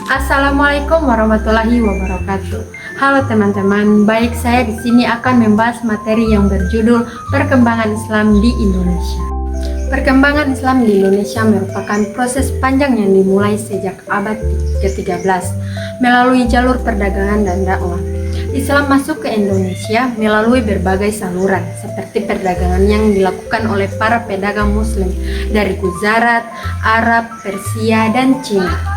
Assalamualaikum warahmatullahi wabarakatuh. Halo teman-teman, baik saya di sini akan membahas materi yang berjudul Perkembangan Islam di Indonesia. Perkembangan Islam di Indonesia merupakan proses panjang yang dimulai sejak abad ke-13 melalui jalur perdagangan dan dakwah. Islam masuk ke Indonesia melalui berbagai saluran seperti perdagangan yang dilakukan oleh para pedagang muslim dari Gujarat, Arab, Persia, dan Cina.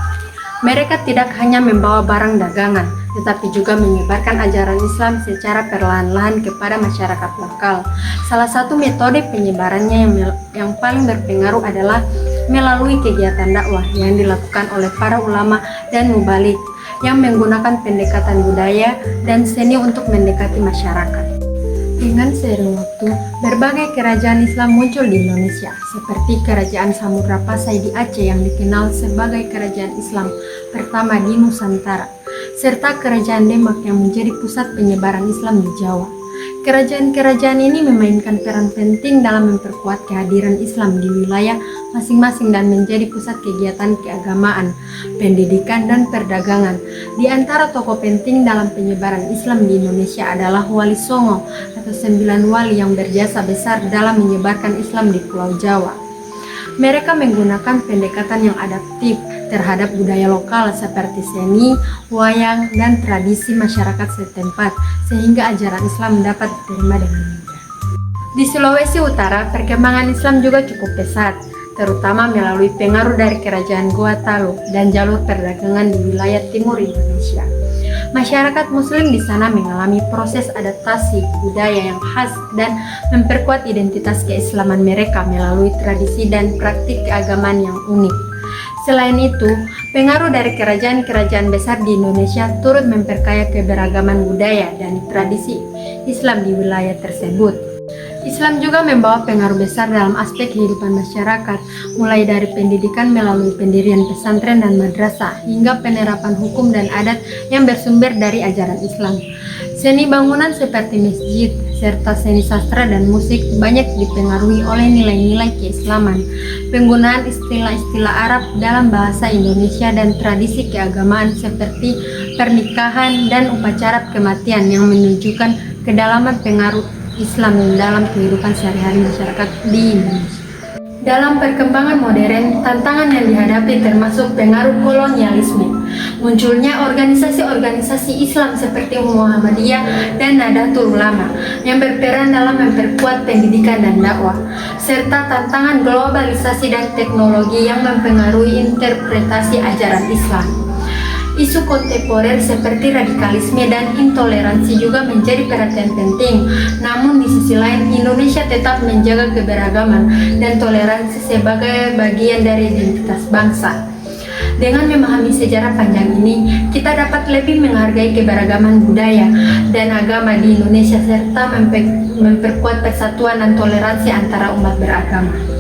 Mereka tidak hanya membawa barang dagangan, tetapi juga menyebarkan ajaran Islam secara perlahan-lahan kepada masyarakat lokal. Salah satu metode penyebarannya yang paling berpengaruh adalah melalui kegiatan dakwah yang dilakukan oleh para ulama dan mubalik yang menggunakan pendekatan budaya dan seni untuk mendekati masyarakat. Dengan seiring waktu, berbagai kerajaan Islam muncul di Indonesia, seperti Kerajaan Samudra Pasai di Aceh yang dikenal sebagai kerajaan Islam pertama di Nusantara, serta Kerajaan Demak yang menjadi pusat penyebaran Islam di Jawa. Kerajaan-kerajaan ini memainkan peran penting dalam memperkuat kehadiran Islam di wilayah masing-masing dan menjadi pusat kegiatan keagamaan, pendidikan, dan perdagangan. Di antara tokoh penting dalam penyebaran Islam di Indonesia adalah Wali Songo atau 9 wali yang berjasa besar dalam menyebarkan Islam di Pulau Jawa. Mereka menggunakan pendekatan yang adaptif terhadap budaya lokal seperti seni, wayang, dan tradisi masyarakat setempat sehingga ajaran Islam dapat diterima dengan mudah. Di Sulawesi Utara, perkembangan Islam juga cukup pesat, terutama melalui pengaruh dari Kerajaan Goa Talu dan jalur perdagangan di wilayah timur Indonesia. Masyarakat muslim di sana mengalami proses adaptasi budaya yang khas dan memperkuat identitas keislaman mereka melalui tradisi dan praktik keagamaan yang unik. Selain itu, pengaruh dari kerajaan-kerajaan besar di Indonesia turut memperkaya keberagaman budaya dan tradisi Islam di wilayah tersebut. Islam juga membawa pengaruh besar dalam aspek kehidupan masyarakat, mulai dari pendidikan melalui pendirian pesantren dan madrasah, hingga penerapan hukum dan adat yang bersumber dari ajaran Islam. Seni bangunan seperti masjid, serta seni sastra dan musik banyak dipengaruhi oleh nilai-nilai keislaman. Penggunaan istilah-istilah Arab dalam bahasa Indonesia dan tradisi keagamaan seperti pernikahan dan upacara kematian yang menunjukkan kedalaman pengaruh Islam dalam kehidupan sehari-hari masyarakat di Indonesia. Dalam perkembangan modern, tantangan yang dihadapi termasuk pengaruh kolonialisme, munculnya organisasi-organisasi Islam seperti Muhammadiyah dan Nahdlatul Ulama yang berperan dalam memperkuat pendidikan dan dakwah, serta tantangan globalisasi dan teknologi yang mempengaruhi interpretasi ajaran Islam. Isu kontemporer seperti radikalisme dan intoleransi juga menjadi perhatian penting. Namun di sisi lain, Indonesia tetap menjaga keberagaman dan toleransi sebagai bagian dari identitas bangsa. Dengan memahami sejarah panjang ini, kita dapat lebih menghargai keberagaman budaya dan agama di Indonesia serta memperkuat persatuan dan toleransi antara umat beragama.